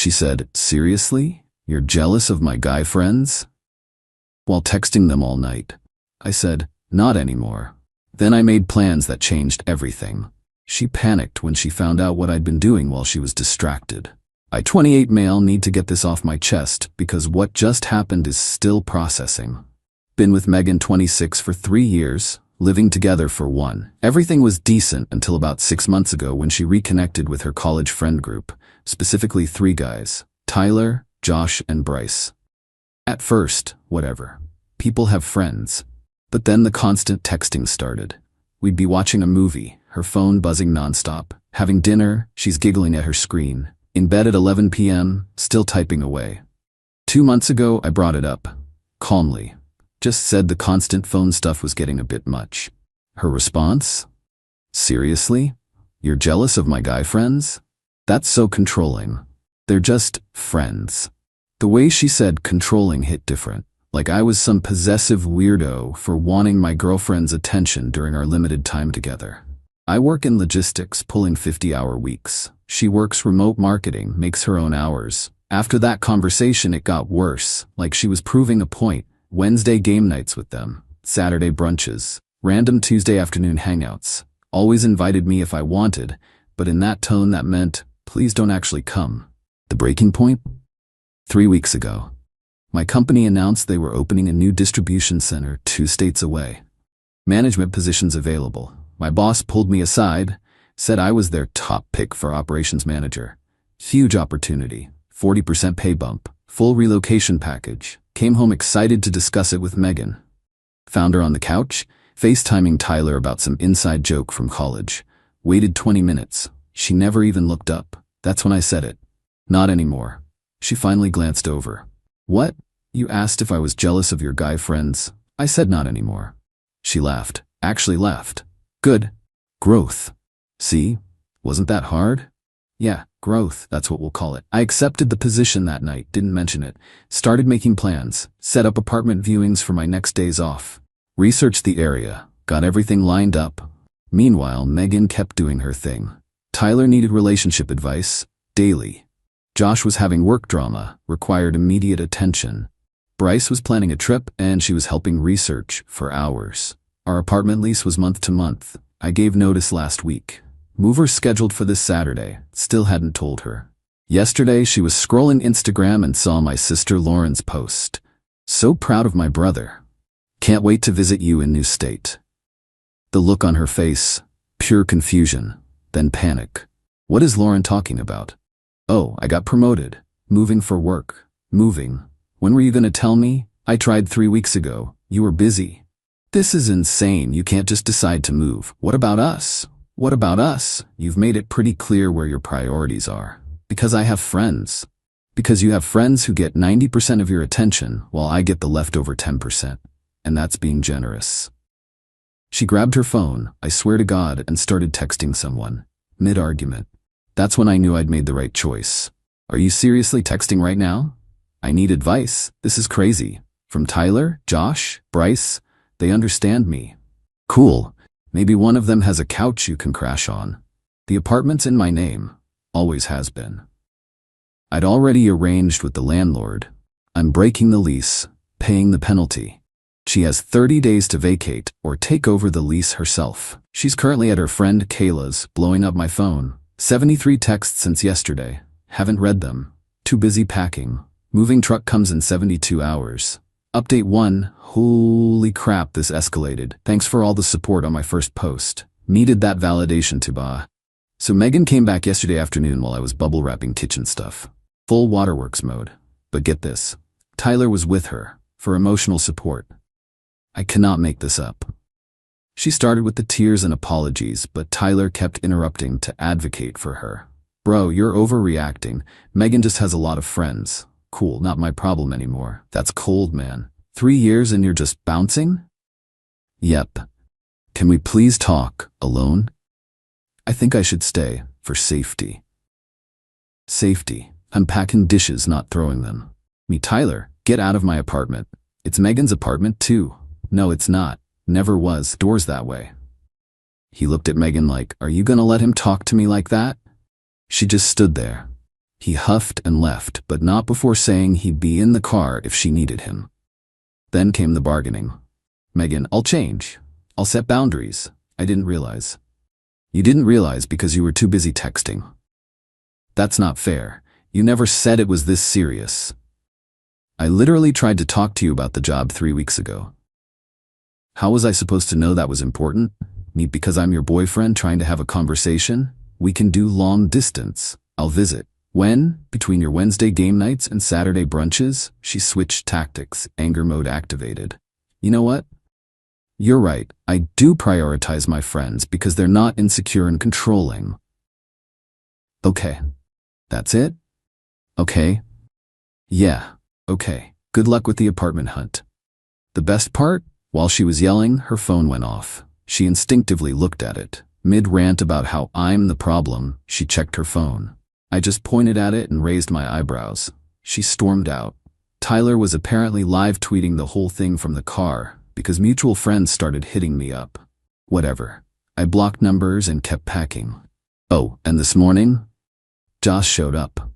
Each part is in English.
She said, "Seriously? You're jealous of my guy friends?" While texting them all night. I said, "Not anymore." Then I made plans that changed everything. She panicked when she found out what I'd been doing while she was distracted. I 28 male need to get this off my chest because what just happened is still processing. Been with Megan 26 for 3 years, living together for 1. Everything was decent until about 6 months ago when she reconnected with her college friend group, specifically 3 guys, Tyler, Josh, and Bryce. At first, whatever. People have friends. But then the constant texting started. We'd be watching a movie, her phone buzzing nonstop. Having dinner, she's giggling at her screen. In bed at 11 p.m., still typing away. 2 months ago, I brought it up. Calmly. Just said the constant phone stuff was getting a bit much. Her response? "Seriously? You're jealous of my guy friends? That's so controlling. They're just friends." The way she said controlling hit different. Like I was some possessive weirdo for wanting my girlfriend's attention during our limited time together. I work in logistics, pulling 50-hour weeks. She works remote marketing, makes her own hours. After that conversation, it got worse, like she was proving a point. Wednesday game nights with them, Saturday brunches, random Tuesday afternoon hangouts. Always invited me if I wanted, but in that tone that meant, please don't actually come. The breaking point? 3 weeks ago. My company announced they were opening a new distribution center 2 states away. Management positions available. My boss pulled me aside, said I was their top pick for operations manager. Huge opportunity, 40% pay bump, full relocation package. Came home excited to discuss it with Megan. Found her on the couch, FaceTiming Tyler about some inside joke from college. Waited 20 minutes. She never even looked up. That's when I said it. "Not anymore." She finally glanced over. "What? You asked if I was jealous of your guy friends?" I said not anymore. She laughed. Actually laughed. "Good. Growth. See? Wasn't that hard?" "Yeah, growth, that's what we'll call it." I accepted the position that night, didn't mention it. Started making plans, set up apartment viewings for my next days off. Researched the area, got everything lined up. Meanwhile, Megan kept doing her thing. Tyler needed relationship advice, daily. Josh was having work drama, required immediate attention. Bryce was planning a trip, and she was helping research for hours. Our apartment lease was month to month. I gave notice last week. Mover scheduled for this Saturday, still hadn't told her. Yesterday, she was scrolling Instagram and saw my sister Lauren's post. "So proud of my brother. Can't wait to visit you in new state." The look on her face, pure confusion, then panic. What is Lauren talking about? "Oh, I got promoted. Moving for work. Moving. When were you gonna tell me? I tried 3 weeks ago. You were busy." "This is insane. You can't just decide to move. What about us?" "What about us? You've made it pretty clear where your priorities are." "Because I have friends." "Because you have friends who get 90% of your attention while I get the leftover 10%. And that's being generous." She grabbed her phone, I swear to God, and started texting someone. Mid-argument. That's when I knew I'd made the right choice. "Are you seriously texting right now? I need advice. This is crazy. From Tyler, Josh, Bryce. They understand me." "Cool. Maybe one of them has a couch you can crash on. The apartment's in my name. Always has been." I'd already arranged with the landlord. I'm breaking the lease, paying the penalty. She has 30 days to vacate or take over the lease herself. She's currently at her friend Kayla's, blowing up my phone. 73 texts since yesterday. Haven't read them. Too busy packing. Moving truck comes in 72 hours. Update 1. Holy crap, this escalated. Thanks for all the support on my first post. Needed that validation to bah. So Megan came back yesterday afternoon while I was bubble wrapping kitchen stuff. Full waterworks mode. But get this. Tyler was with her, for emotional support. I cannot make this up. She started with the tears and apologies, but Tyler kept interrupting to advocate for her. "Bro, you're overreacting. Megan just has a lot of friends. Cool, not my problem anymore." "That's cold, man. 3 years and you're just bouncing?" "Yep. Can we please talk, alone?" "I think I should stay, for safety." Safety. I'm packing dishes, not throwing them. Me, "Tyler, get out of my apartment." "It's Megan's apartment too." "No, it's not. Never was. Doors that way." He looked at Megan like, "Are you gonna let him talk to me like that?" She just stood there. He huffed and left, but not before saying he'd be in the car if she needed him. Then came the bargaining. Megan, I'll change. I'll set boundaries. I didn't realize. You didn't realize because you were too busy texting. That's not fair. You never said it was this serious. I literally tried to talk to you about the job 3 weeks ago. How was I supposed to know that was important? Me because I'm your boyfriend trying to have a conversation? We can do long distance. I'll visit. When, between your Wednesday game nights and Saturday brunches, she switched tactics, anger mode activated. You know what? You're right. I do prioritize my friends because they're not insecure and controlling. Okay. That's it? Okay. Yeah. Okay. Good luck with the apartment hunt. The best part? While she was yelling, her phone went off. She instinctively looked at it. Mid-rant about how I'm the problem, she checked her phone. I just pointed at it and raised my eyebrows. She stormed out. Tyler was apparently live tweeting the whole thing from the car because mutual friends started hitting me up. Whatever. I blocked numbers and kept packing. Oh, and this morning, Josh showed up.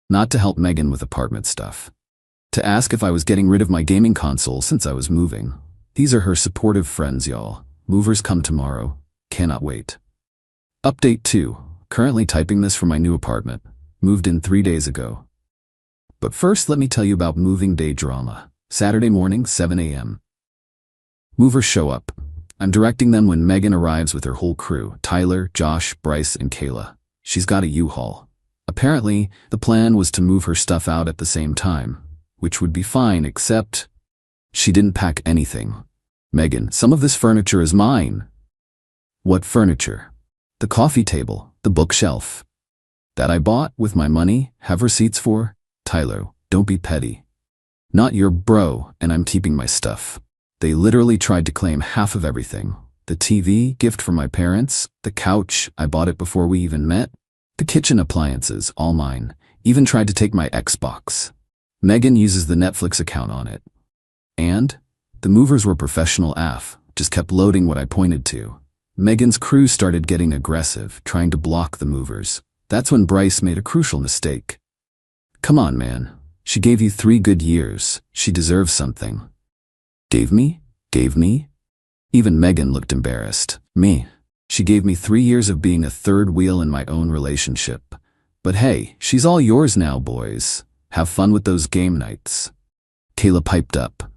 Not to help Megan with apartment stuff. To ask if I was getting rid of my gaming console since I was moving. These are her supportive friends, y'all. Movers come tomorrow. Cannot wait. Update 2. Currently typing this for my new apartment. Moved in 3 days ago. But first, let me tell you about moving day drama. Saturday morning, 7 a.m. Movers show up. I'm directing them when Megan arrives with her whole crew. Tyler, Josh, Bryce, and Kayla. She's got a U-Haul. Apparently, the plan was to move her stuff out at the same time, which would be fine except she didn't pack anything. Megan, some of this furniture is mine. What furniture? The coffee table, the bookshelf. That I bought with my money, have receipts for? Tyler, don't be petty. Not your bro, and I'm keeping my stuff. They literally tried to claim half of everything. The TV, gift from my parents, the couch, I bought it before we even met. The kitchen appliances, all mine. Even tried to take my Xbox. Megan uses the Netflix account on it. And? The movers were professional AF, just kept loading what I pointed to. Megan's crew started getting aggressive, trying to block the movers. That's when Bryce made a crucial mistake. Come on, man. She gave you 3 good years. She deserves something. Gave me? Gave me? Even Megan looked embarrassed. Me. She gave me 3 years of being a third wheel in my own relationship. But hey, she's all yours now, boys. Have fun with those game nights. Kayla piped up.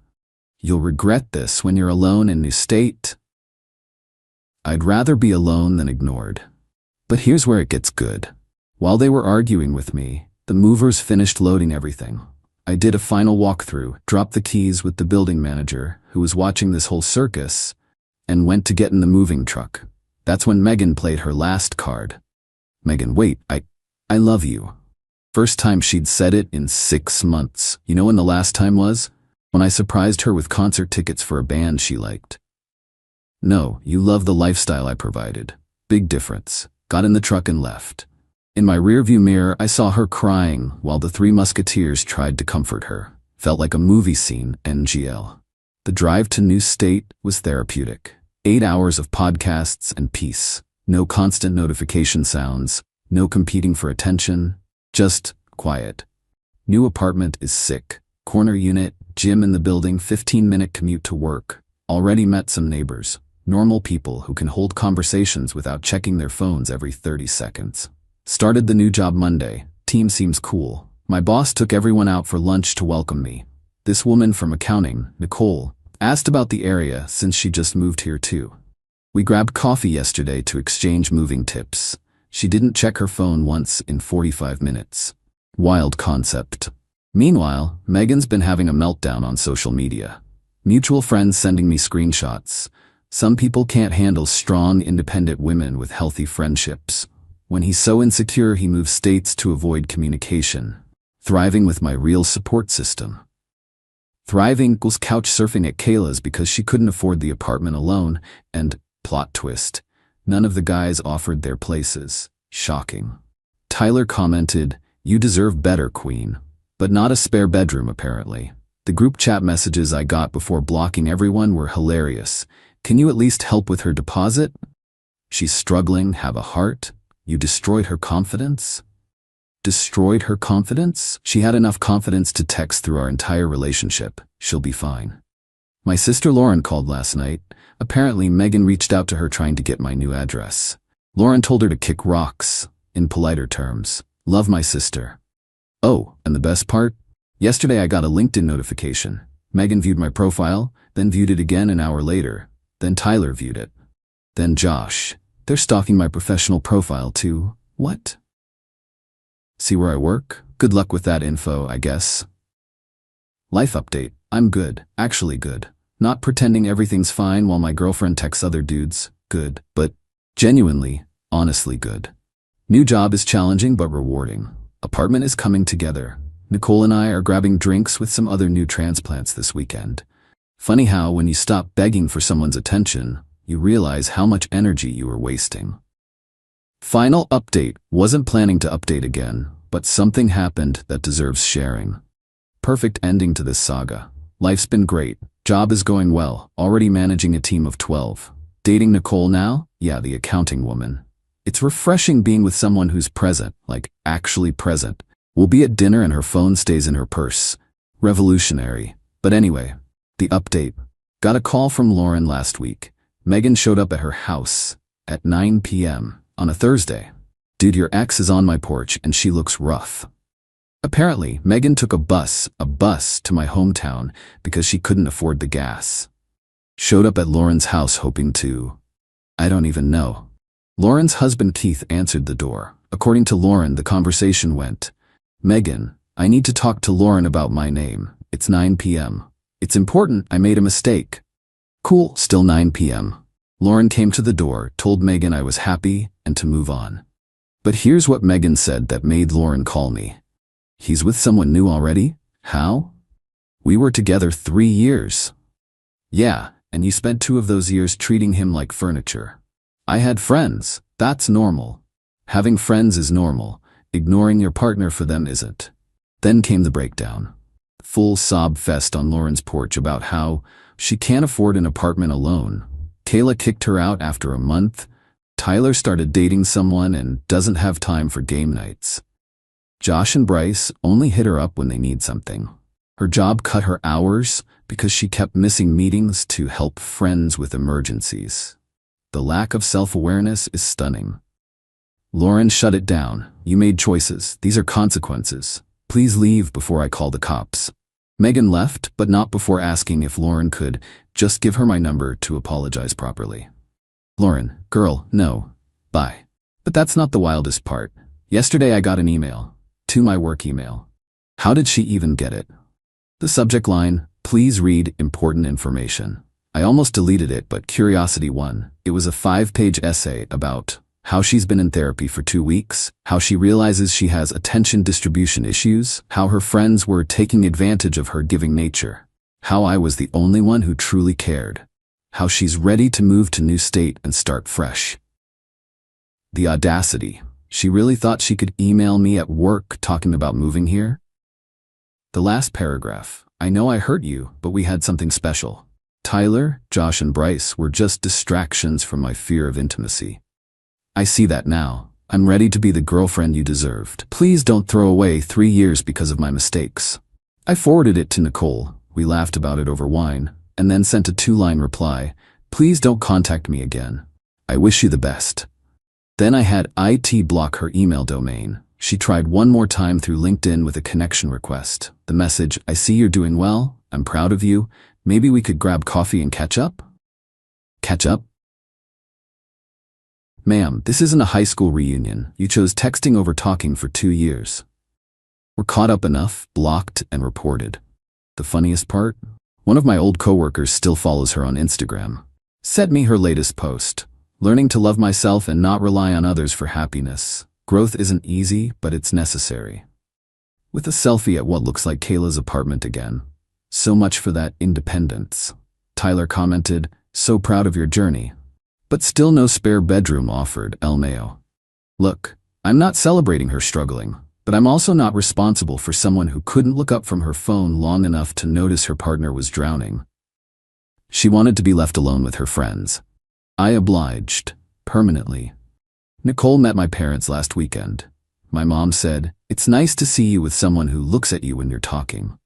You'll regret this when you're alone in new state. I'd rather be alone than ignored. But here's where it gets good. While they were arguing with me, the movers finished loading everything. I did a final walkthrough, dropped the keys with the building manager, who was watching this whole circus, and went to get in the moving truck. That's when Megan played her last card. Megan, wait, I love you. First time she'd said it in 6 months. You know when the last time was? When I surprised her with concert tickets for a band she liked. No, you love the lifestyle I provided. Big difference. Got in the truck and left. In my rearview mirror, I saw her crying while the 3 musketeers tried to comfort her. Felt like a movie scene, NGL. The drive to new state was therapeutic. 8 hours of podcasts and peace. No constant notification sounds. No competing for attention. Just quiet. New apartment is sick. Corner unit, gym in the building, 15-minute commute to work. Already met some neighbors. Normal people who can hold conversations without checking their phones every 30 seconds. Started the new job Monday. Team seems cool. My boss took everyone out for lunch to welcome me. This woman from accounting, Nicole, asked about the area since she just moved here too. We grabbed coffee yesterday to exchange moving tips. She didn't check her phone once in 45 minutes. Wild concept. Meanwhile, Megan's been having a meltdown on social media. Mutual friends sending me screenshots. Some people can't handle strong, independent women with healthy friendships. When he's so insecure, he moves states to avoid communication. Thriving with my real support system. Thriving equals couch surfing at Kayla's because she couldn't afford the apartment alone, and, plot twist, none of the guys offered their places. Shocking. Tyler commented, "You deserve better, queen." But not a spare bedroom, apparently. The group chat messages I got before blocking everyone were hilarious. Can you at least help with her deposit? She's struggling, have a heart. You destroyed her confidence? destroyed her confidence? She had enough confidence to text through our entire relationship. She'll be fine. My sister Lauren called last night. Apparently, Megan reached out to her trying to get my new address. Lauren told her to kick rocks, in politer terms. Love, my sister. Oh, and the best part? Yesterday I got a LinkedIn notification. Megan viewed my profile, then viewed it again an hour later. Then Tyler viewed it. Then Josh. They're stalking my professional profile too. What? See where I work? Good luck with that info, I guess. Life update. I'm good. Actually good. Not pretending everything's fine while my girlfriend texts other dudes. Good. But genuinely, honestly good. New job is challenging but rewarding. Apartment is coming together. Nicole and I are grabbing drinks with some other new transplants this weekend. Funny how when you stop begging for someone's attention, you realize how much energy you were wasting. Final update. Wasn't planning to update again, but something happened that deserves sharing. Perfect ending to this saga. Life's been great. Job is going well. Already managing a team of 12. Dating Nicole now? Yeah, the accounting woman. It's refreshing being with someone who's present, like actually present. We'll be at dinner and her phone stays in her purse. Revolutionary. But anyway, the update. Got a call from Lauren last week. Megan showed up at her house at 9 p.m. on a Thursday. Dude, your ex is on my porch and she looks rough. Apparently, Megan took a bus to my hometown because she couldn't afford the gas. Showed up at Lauren's house hoping to, I don't even know. Lauren's husband Keith answered the door. According to Lauren, the conversation went, Megan, I need to talk to Lauren about my name. It's 9 p.m. It's important, I made a mistake. Cool, still 9 p.m. Lauren came to the door, told Megan I was happy and to move on. But here's what Megan said that made Lauren call me. He's with someone new already? How? We were together 3 years. Yeah, and you spent 2 of those years treating him like furniture. I had friends. That's normal. Having friends is normal. Ignoring your partner for them isn't. Then came the breakdown. Full sob fest on Lauren's porch about how she can't afford an apartment alone. Kayla kicked her out after a month. Tyler started dating someone and doesn't have time for game nights. Josh and Bryce only hit her up when they need something. Her job cut her hours because she kept missing meetings to help friends with emergencies. The lack of self-awareness is stunning. Lauren, shut it down. You made choices. These are consequences. Please leave before I call the cops. Megan left, but not before asking if Lauren could just give her my number to apologize properly. Lauren, girl, no. Bye. But that's not the wildest part. Yesterday I got an email. To my work email. How did she even get it? The subject line, please read important information. I almost deleted it, but curiosity won. It was a 5-page essay about how she's been in therapy for 2 weeks, how she realizes she has attention distribution issues, how her friends were taking advantage of her giving nature, how I was the only one who truly cared, how she's ready to move to new state and start fresh. The audacity. She really thought she could email me at work talking about moving here? The last paragraph. I know I hurt you, but we had something special. Tyler, Josh, and Bryce were just distractions from my fear of intimacy. I see that now. I'm ready to be the girlfriend you deserved. Please don't throw away 3 years because of my mistakes. I forwarded it to Nicole. We laughed about it over wine, and then sent a 2-line reply. Please don't contact me again. I wish you the best. Then I had IT block her email domain. She tried one more time through LinkedIn with a connection request. The message, I see you're doing well. I'm proud of you. Maybe we could grab coffee and catch up? Catch up? Ma'am, this isn't a high school reunion. You chose texting over talking for 2 years. We're caught up enough, blocked, and reported. The funniest part? One of my old coworkers still follows her on Instagram. Sent me her latest post. Learning to love myself and not rely on others for happiness. Growth isn't easy, but it's necessary. With a selfie at what looks like Kayla's apartment again. So much for that independence. Tyler commented, so proud of your journey. But still no spare bedroom offered, LMAO. Look, I'm not celebrating her struggling, but I'm also not responsible for someone who couldn't look up from her phone long enough to notice her partner was drowning. She wanted to be left alone with her friends. I obliged, permanently. Nicole met my parents last weekend. My mom said, "It's nice to see you with someone who looks at you when you're talking."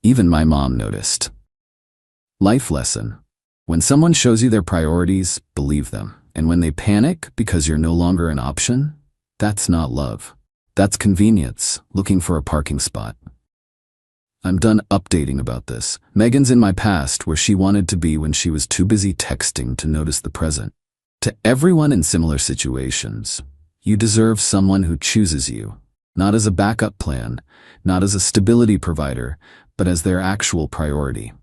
Even my mom noticed. Life lesson. When someone shows you their priorities, believe them. And when they panic because you're no longer an option, that's not love. That's convenience, looking for a parking spot. I'm done updating about this. Megan's in my past where she wanted to be when she was too busy texting to notice the present. To everyone in similar situations, you deserve someone who chooses you, not as a backup plan, not as a stability provider, but as their actual priority.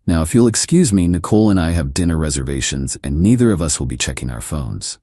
Now, if you'll excuse me, Nicole and I have dinner reservations and neither of us will be checking our phones.